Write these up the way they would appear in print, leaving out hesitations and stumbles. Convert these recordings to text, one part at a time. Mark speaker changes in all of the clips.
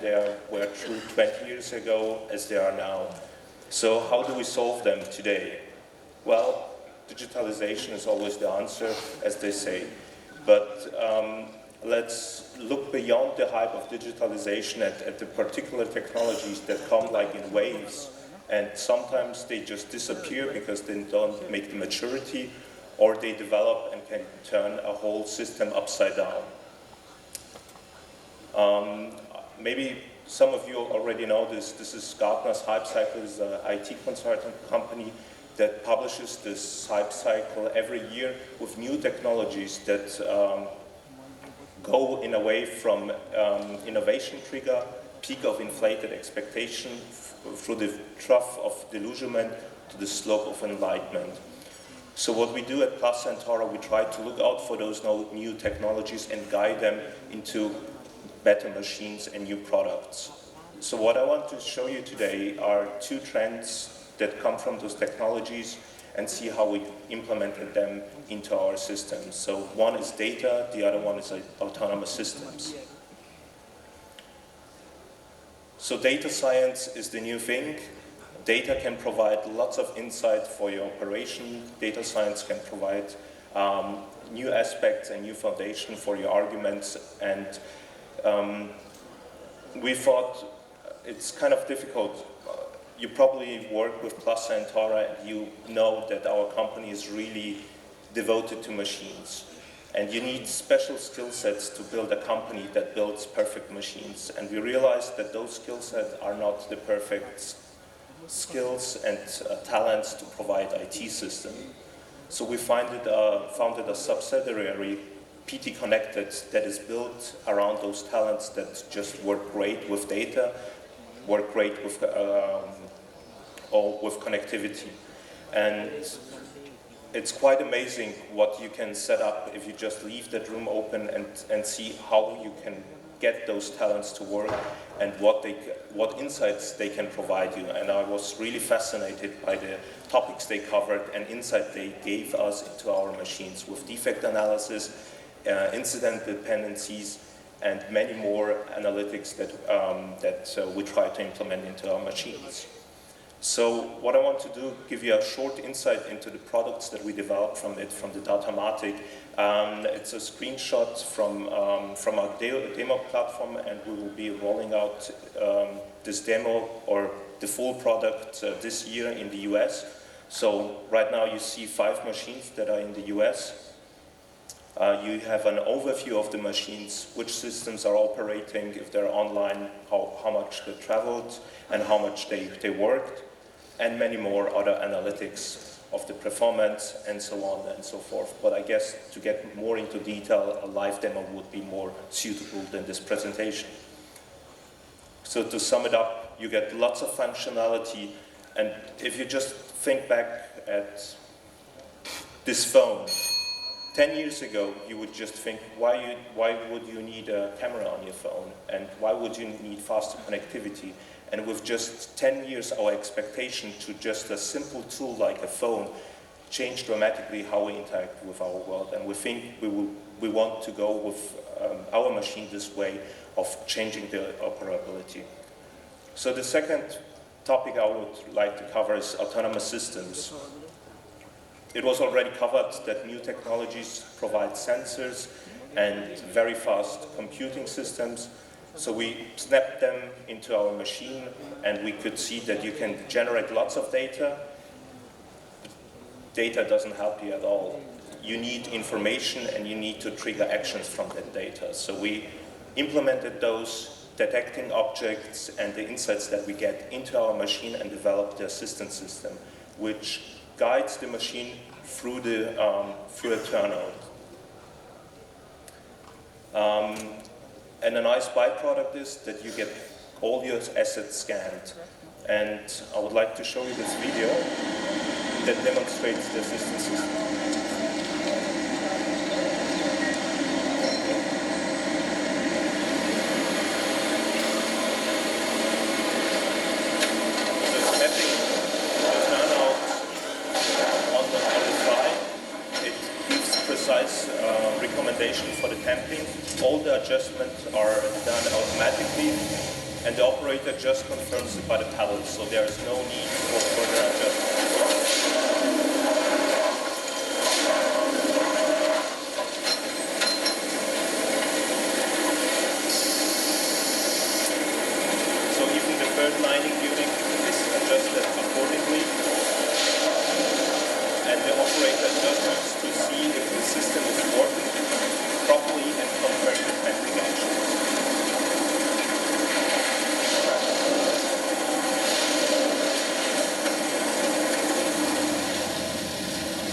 Speaker 1: they were true 20 years ago as they are now. So how do we solve them today? Well, digitalization is always the answer, as they say. But let's look beyond the hype of digitalization at the particular technologies that come like in waves. And sometimes they just disappear because they don't make the maturity, or they develop and can turn a whole system upside down. Maybe some of you already know this. This is Gartner's Hype Cycle. It's an IT consultant company that publishes this hype cycle every year with new technologies that go in a way from innovation trigger, peak of inflated expectation, through the trough of delusionment to the slope of enlightenment. So what we do at Plus Centaura, we try to look out for those new technologies and guide them into better machines and new products. So what I want to show you today are two trends that come from those technologies and see how we implemented them into our systems. So one is data, the other one is autonomous systems. So data science is the new thing. Data can provide lots of insight for your operation. Data science can provide new aspects and new foundation for your arguments. And we thought it's kind of difficult. You probably work with Plus Centaura and you know that our company is really devoted to machines. And you need special skill sets to build a company that builds perfect machines. And we realized that those skill sets are not the perfect skills and talents to provide IT system. So we founded a subsidiary, PT Connected, that is built around those talents that just work great with data, work great with or with connectivity. And it's quite amazing what you can set up if you just leave that room open and see how you can get those talents to work and what insights they can provide you. And I was really fascinated by the topics they covered and insight they gave us into our machines with defect analysis, incident dependencies, and many more analytics that we try to implement into our machines. So what I want to do, give you a short insight into the products that we developed from the Datamatic. It's a screenshot from our demo platform, and we will be rolling out this demo or the full product this year in the US. So right now you see 5 machines that are in the US. You have an overview of the machines, which systems are operating, if they're online, how much they traveled, and how much they worked, and many more other analytics of the performance, and so on and so forth. But I guess to get more into detail, a live demo would be more suitable than this presentation. So to sum it up, you get lots of functionality, and if you just think back at this phone, 10 years ago, you would just think, why would you need a camera on your phone? And why would you need faster connectivity? And with just 10 years, our expectation to just a simple tool like a phone changed dramatically how we interact with our world. And we think we want to go with our machine this way of changing the operability. So the second topic I would like to cover is autonomous systems. It was already covered that new technologies provide sensors and very fast computing systems. So we snapped them into our machine, and we could see that you can generate lots of data. Data doesn't help you at all. You need information, and you need to trigger actions from that data. So we implemented those, detecting objects and the insights that we get into our machine, and developed the assistance system, which guides the machine through a turnout. And a nice byproduct is that you get all your assets scanned. And I would like to show you this video that demonstrates the assistance system. Recommendation for the tamping. All the adjustments are done automatically, and the operator just confirms it by the pedals, so there is no need for further adjustments. So even the third lining unit is adjusted accordingly, and the operator just needs to see if the system is working properly and confirm the handling actions.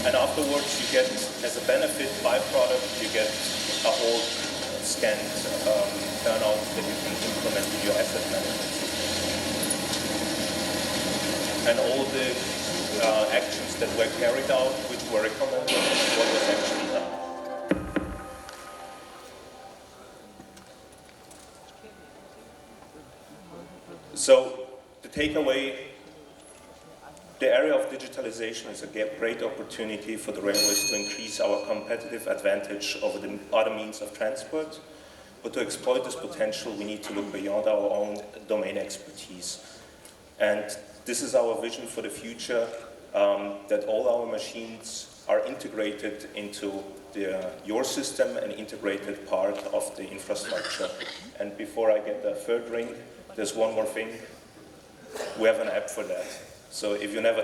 Speaker 1: And afterwards you get, as a benefit byproduct, you get a whole scanned turnout that you can implement in your asset management system. And all the actions that were carried out, which were recommended, what was actually done. So the takeaway, the area of digitalization is a great opportunity for the railways to increase our competitive advantage over the other means of transport. But to exploit this potential, we need to look beyond our own domain expertise. And this is our vision for the future, that all our machines are integrated into your system, an integrated part of the infrastructure. And before I get the third ring, there's one more thing. We have an app for that. So if you never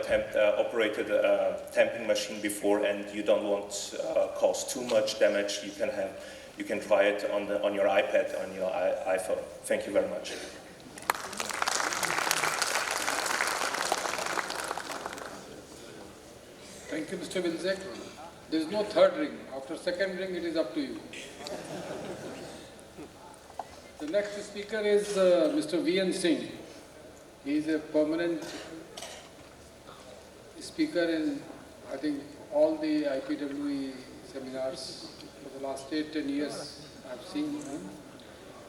Speaker 1: operated a tamping machine before and you don't want cause too much damage, you can try it on your iPad, on your iPhone. Thank you very much.
Speaker 2: Thank you, Mr. Wilczek. There is no third ring. After second ring, it is up to you. The next speaker is Mr. V.N. Singh. He is a permanent speaker in, I think, all the IPWE seminars for the last 8-10 years. I've seen him.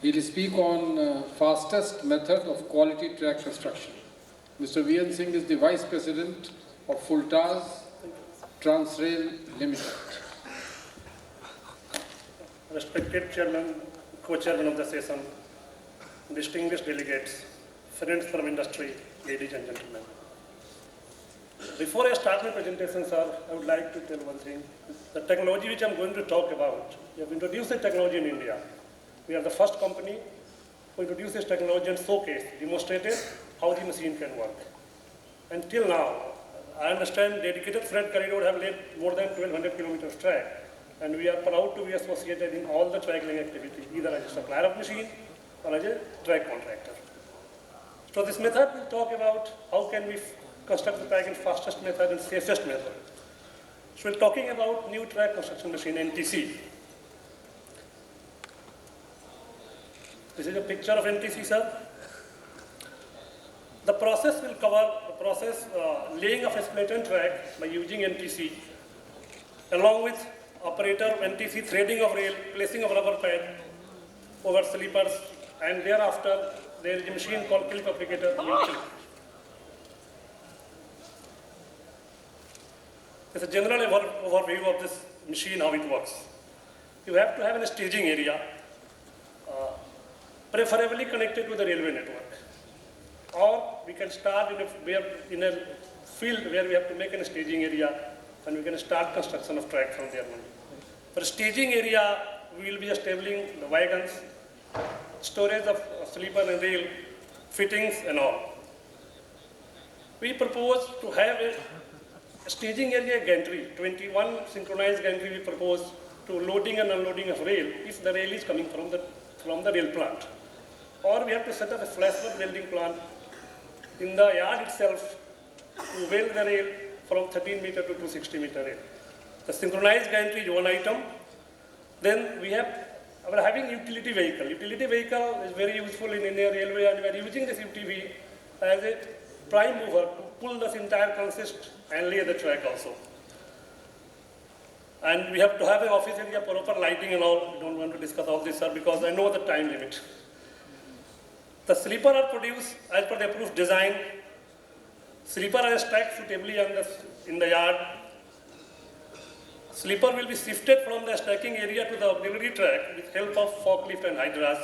Speaker 2: He will speak on fastest method of quality track construction. Mr. V.N. Singh is the Vice President of Phultas Transrail Ltd.
Speaker 3: Respected Chairman, Co-Chairman of the session, distinguished delegates, friends from industry, ladies and gentlemen. Before I start my presentation, sir, I would like to tell one thing. The technology which I'm going to talk about, we have introduced the technology in India. We are the first company who introduced this technology and showcased, demonstrated how the machine can work. Until now, I understand dedicated freight corridor have laid more than 1,200 kilometers track, and we are proud to be associated in all the track laying activity, either as a supplier of machine or as a track contractor. So this method will talk about how can we construct the track in fastest method and safest method. So we're talking about new track construction machine, NTC. This is a picture of NTC, sir. The process will cover the process laying of a skeleton track by using NTC, along with operator NTC threading of rail, placing of rubber pad over sleepers, and thereafter there is a machine called clip applicator. It's a general overview of this machine, how it works. You have to have a staging area, preferably connected to the railway network. Or we can start in a field where we have to make a staging area, and we can start construction of track from there on. For staging area, we will be establishing the wagons, storage of sleeper and rail, fittings and all. We propose to have a staging area gantry, 21 synchronized gantry we propose to loading and unloading of rail if the rail is coming from the rail plant. Or we have to set up a flashback welding plant in the yard itself to weld the rail from 13 meter to 260 meter rail. The synchronized gantry is one item. Then we are having utility vehicle. Utility vehicle is very useful in Indian Railway, and we are using this UTV as a prime mover to pull this entire consist and lay the track also. And we have to have an office area, proper lighting and all. We don't want to discuss all this, sir, because I know the time limit. The sleeper are produced as per the approved design. Sleeper are stacked suitably in the yard. Sleeper will be shifted from the stacking area to the auxiliary track with help of forklift and hydras.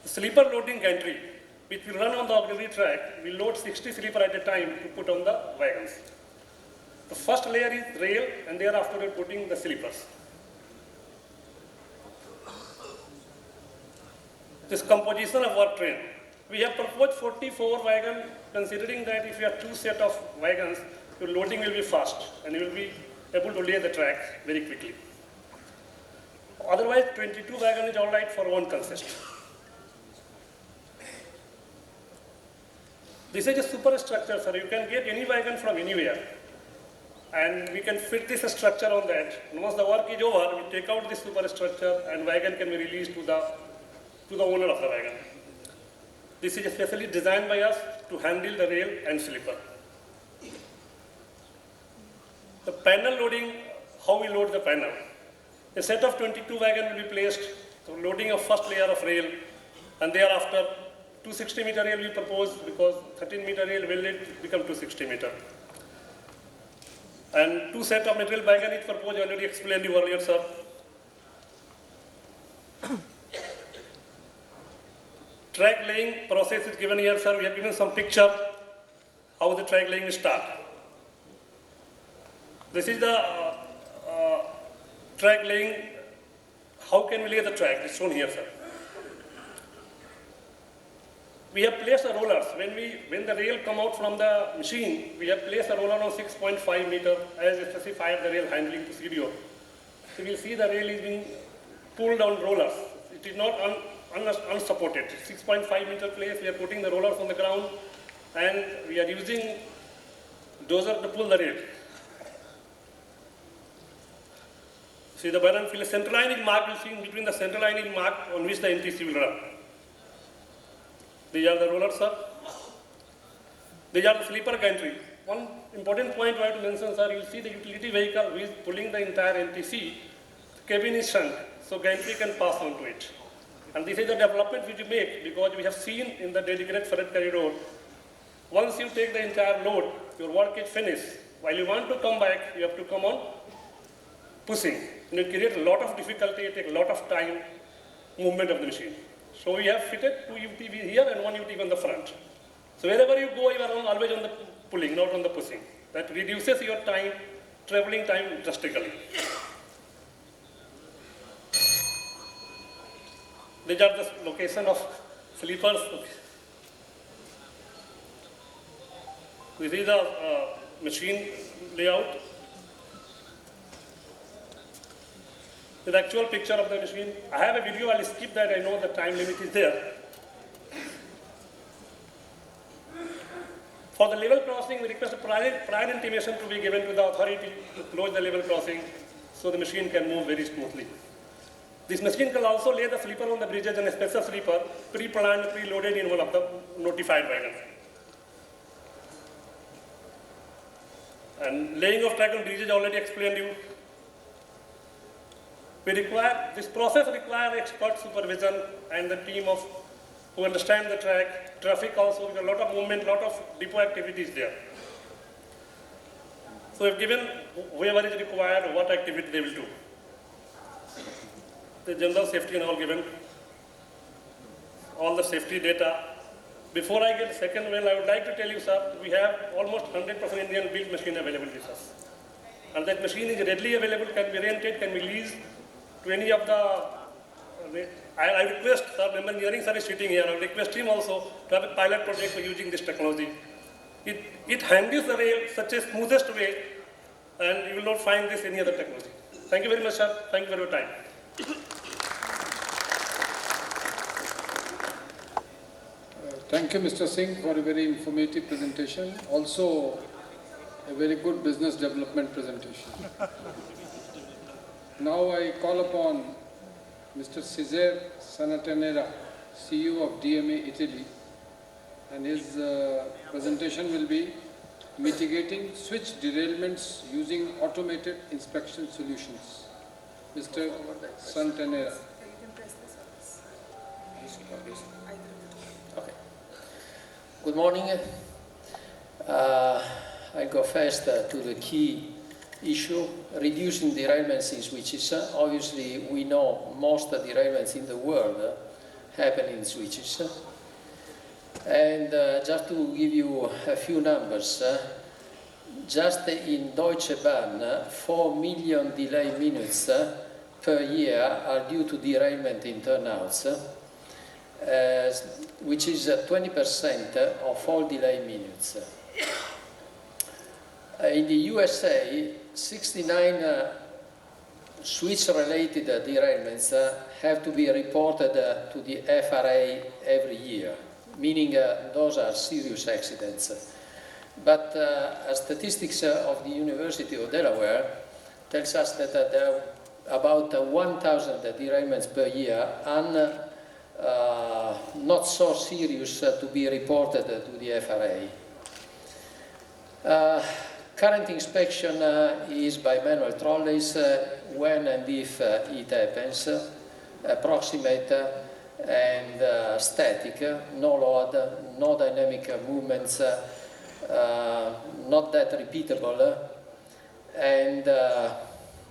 Speaker 3: The sleeper loading gantry which will run on the auxiliary track, we load 60 sleeper at a time to put on the wagons. The first layer is rail, and thereafter we are putting the sleepers. This composition of work train. We have proposed 44 wagons, considering that if you have 2 sets of wagons, your loading will be fast and you will be able to lay the track very quickly. Otherwise, 22 wagons is all right for one consist. This is a superstructure, sir. You can get any wagon from anywhere. And we can fit this structure on that. And once the work is over, we take out this superstructure and wagon can be released to the owner of the wagon. This is especially designed by us to handle the rail and sleeper. The panel loading, how we load the panel. A set of 22 wagons will be placed, so loading of first layer of rail, and thereafter 260-meter rail we propose, because 13-meter rail will it become 260-meter. And 2 sets of material wagon is proposed, I already explained you earlier, sir. Track laying process is given here, sir. We have given some picture how the track laying will start. This is the track laying. How can we lay the track? It's shown here, sir. We have placed the rollers. When the rail come out from the machine, we have placed a roller on 6.5 meter as specified the rail handling procedure. So you'll see the rail is being pulled on rollers. It is not unsupported. 6.5 meter place, we are putting the rollers on the ground and we are using dozer to pull the rail. See the button, the center line is marked, you see between the center line is marked on which the NTC will run. These are the rollers, sir. These are the sleeper gantry. One important point I have to mention, sir, you will see the utility vehicle who is pulling the entire NTC, cabin is shrunk, so gantry can pass on to it. And this is the development which we make, because we have seen in the dedicated freight corridor, once you take the entire load, your work is finished. While you want to come back, you have to come on pushing. And it creates a lot of difficulty, it takes a lot of time, movement of the machine. So we have fitted 2 UTV here and 1 UTV on the front. So wherever you go, you are always on the pulling, not on the pushing. That reduces your time, traveling time drastically. These are the location of sleepers. This is the machine layout. The actual picture of the machine. I have a video, I'll skip that, I know the time limit is there. For the level crossing, we request a prior intimation to be given to the authority to close the level crossing so the machine can move very smoothly. This machine can also lay the sleeper on the bridges and a special sleeper pre-planned, pre-loaded in one of the notified wagons. And laying of track on bridges already explained you. This process requires expert supervision and the team who understand the track, traffic also, with a lot of movement, lot of depot activities there. So we've given whoever is required what activity they will do. The general safety and all given, all the safety data. Before I get the second well, I would like to tell you, sir, we have almost 100% Indian built machine available with us. And that machine is readily available, can be rented, can be leased to any of the, I request, sir, member engineering sir is sitting here, I request him also to have a pilot project for using this technology. It handles the rail such a smoothest way, and you will not find this any other technology. Thank you very much, sir. Thank you for your time.
Speaker 2: Thank you, Mr. Singh, for a very informative presentation. Also, a very good business development presentation. Now I call upon Mr. Cesare Sanatanera, CEO of DMA Italy, and his presentation will be mitigating switch derailments using automated inspection solutions. Mr. Sanatanera.
Speaker 4: Okay. Good morning. I go first to the key issue, reducing derailments in switches. Obviously, we know most derailments in the world happen in switches. And just to give you a few numbers, just in Deutsche Bahn, 4 million delay minutes per year are due to derailment in turnouts, which is 20% of all delay minutes. In the USA, 69 switch-related derailments have to be reported to the FRA every year, meaning those are serious accidents. But statistics of the University of Delaware tells us that there are about 1,000 derailments per year, and not so serious to be reported to the FRA. Current inspection is by manual trolleys when and if it happens, approximate and static, no load, no dynamic movements, not that repeatable, and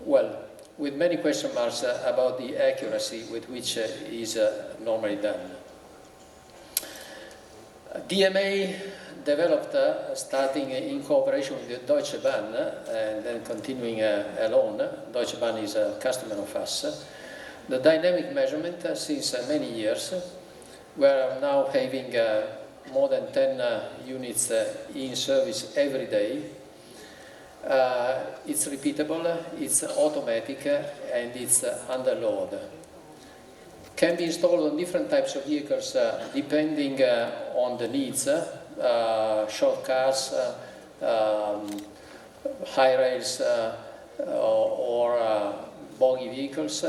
Speaker 4: well, with many question marks about the accuracy with which is normally done. DMA developed, starting in cooperation with the Deutsche Bahn and then continuing alone. Deutsche Bahn is a customer of us. The dynamic measurement since many years. We are now having more than 10 units in service every day. It's repeatable, it's automatic, and it's under load. Can be installed on different types of vehicles depending on the needs, short cars, high rails, or boggy vehicles,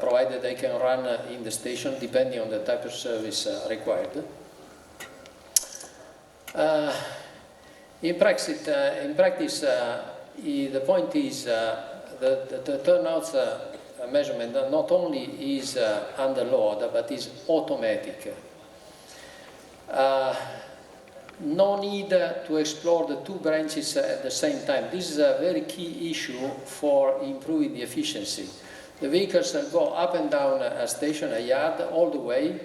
Speaker 4: provided they can run in the station depending on the type of service required. In practice, the point is the turnouts measurement not only is under load, but is automatic. No need to explore the two branches at the same time. This is a very key issue for improving the efficiency. The vehicles go up and down a station, a yard, all the way,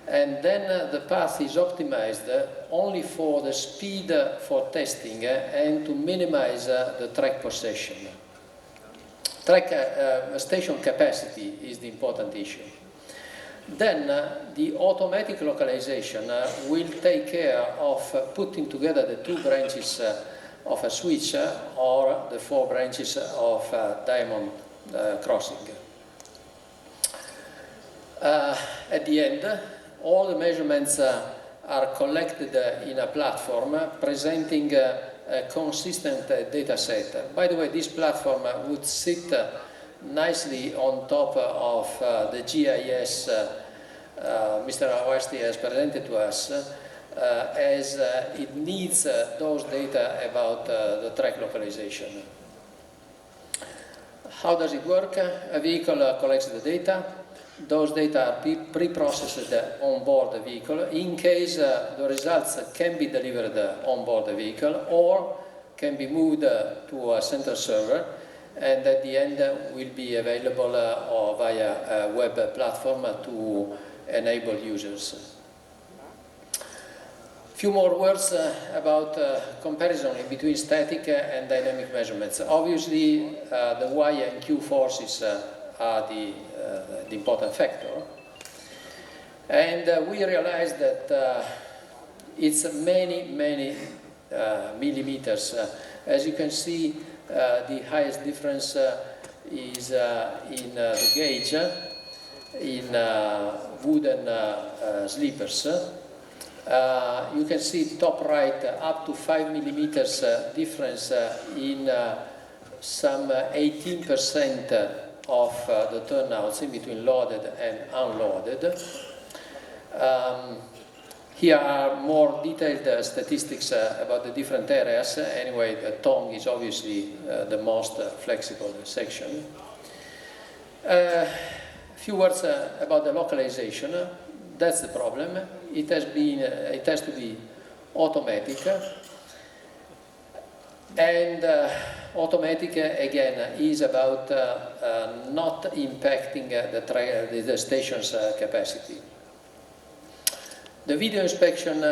Speaker 4: and then the path is optimized only for the speed for testing and to minimize the track possession. Station capacity is the important issue. Then the automatic localization will take care of putting together the two branches of a switch or the 4 branches of diamond crossing. At the end, all the measurements are collected in a platform presenting a consistent data set. By the way, this platform would sit nicely on top of the GIS Mr. Awasti has presented to us, as it needs those data about the track localization. How does it work? A vehicle collects the data. Those data are pre-processed on board the vehicle. In case the results can be delivered on board the vehicle or can be moved to a central server, and at the end will be available via a web platform to enable users. Few more words about comparison between static and dynamic measurements. Obviously, the Y and Q forces are the important factor. And we realized that it's many millimeters. As you can see, the highest difference is in the gauge, in wooden sleepers. You can see top right up to 5 millimeters difference in some 18% of the turnouts in between loaded and unloaded. Here are more detailed statistics about the different areas. Anyway, the tongue is obviously the most flexible section. A few words about the localization. That's the problem. It has to be automatic. And automatic, again, is about not impacting the station's capacity. The video inspection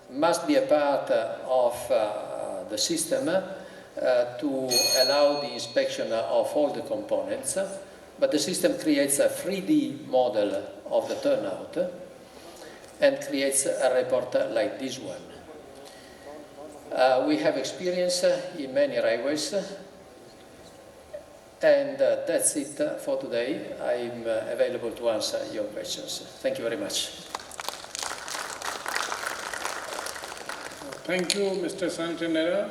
Speaker 4: must be a part of the system to allow the inspection of all the components, but the system creates a 3D model of the turnout and creates a report like this one. We have experience in many railways, and that's it for today. I'm available to answer your questions. Thank you very much.
Speaker 2: Thank you, Mr. Santanera.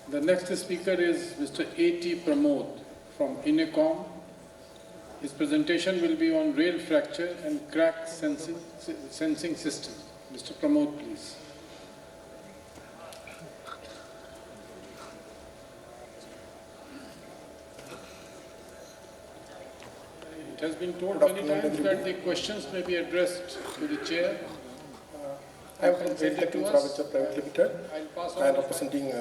Speaker 2: The next speaker is Mr. A.T. Pramod from INECOM. His presentation will be on rail fracture and crack sensing system. Mr. Pramod, please. It has been told many times that the questions may be addressed to the chair.
Speaker 5: I am from Rail Tech Infrastructure Private Limited. I am representing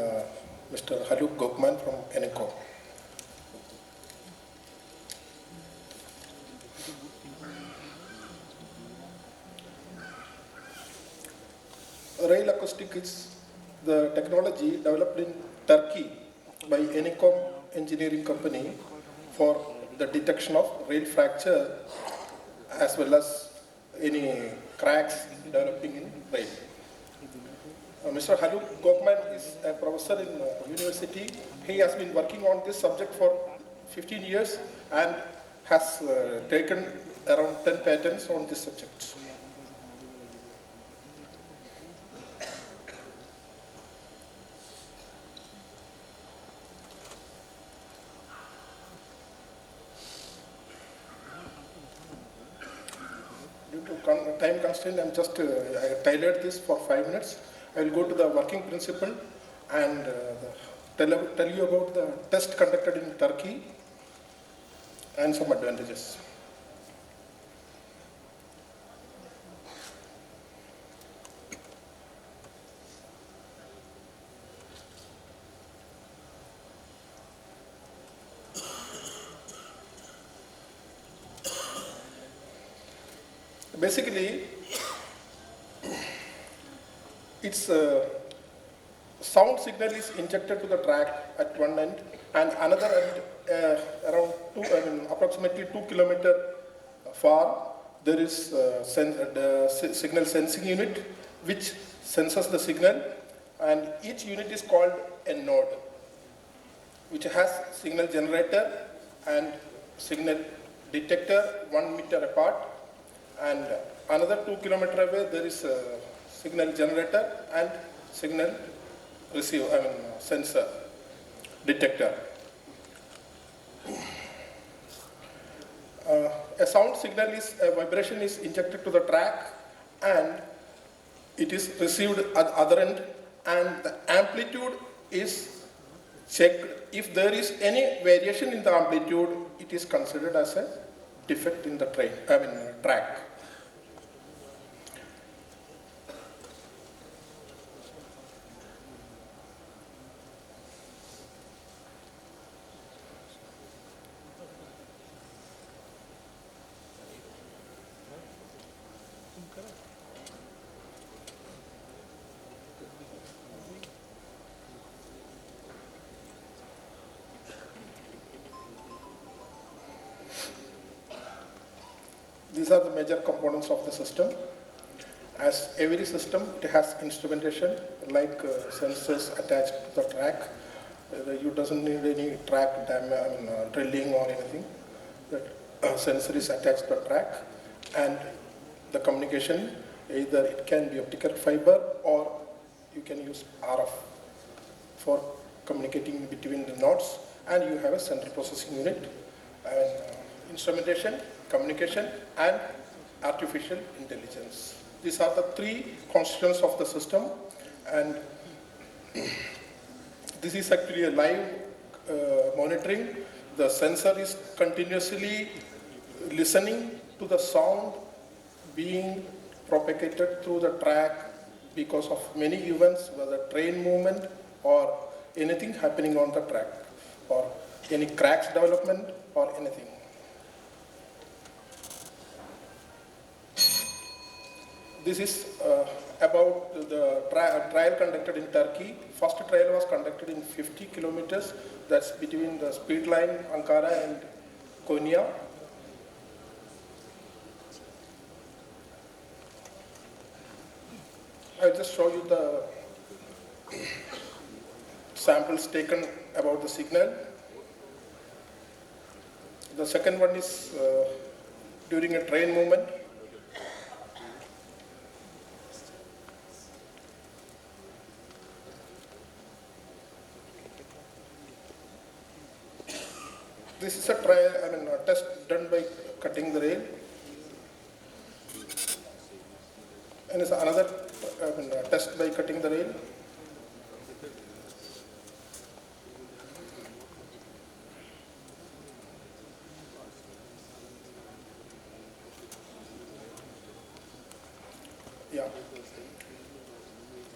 Speaker 5: Mr. Haluk Gokman from INECOM. Rail acoustic is the technology developed in Turkey by INECOM engineering company for the detection of rail fracture as well as any cracks developing in rail. Mr. Haluk Gokman is a professor in university. He has been working on this subject for 15 years and has taken around 10 patents on this subject. Due to time constraint, I'm just I tailored this for 5 minutes. I will go to the working principle and tell you about the test conducted in Turkey and some advantages. Basically, its sound signal is injected to the track at one end, and another end, around approximately 2 kilometers far, there is the signal sensing unit, which senses the signal, and each unit is called a node, which has signal generator and signal detector 1 meter apart, and another 2 kilometers away there is a signal generator and signal sensor detector. A sound signal a vibration is injected to the track and it is received at the other end, and the amplitude is checked. If there is any variation in the amplitude, it is considered as a defect in the track. These are the major components of the system. As every system, it has instrumentation like sensors attached to the track. You doesn't need any track drilling or anything. That sensor is attached to the track, and the communication, either it can be optical fiber or you can use RF for communicating between the nodes, and you have a central processing unit, and instrumentation, communication, and artificial intelligence. These are the 3 constituents of the system, and this is actually a live monitoring. The sensor is continuously listening to the sound being propagated through the track because of many events, whether train movement or anything happening on the track, or any cracks development or anything. This is about the trial conducted in Turkey. First trial was conducted in 50 kilometers. That's between the speed line Ankara and Konya. I'll just show you the samples taken about the signal. The second one is during a train movement. This is a trial, a test done by cutting the rail. And it's another test by cutting the rail. Yeah.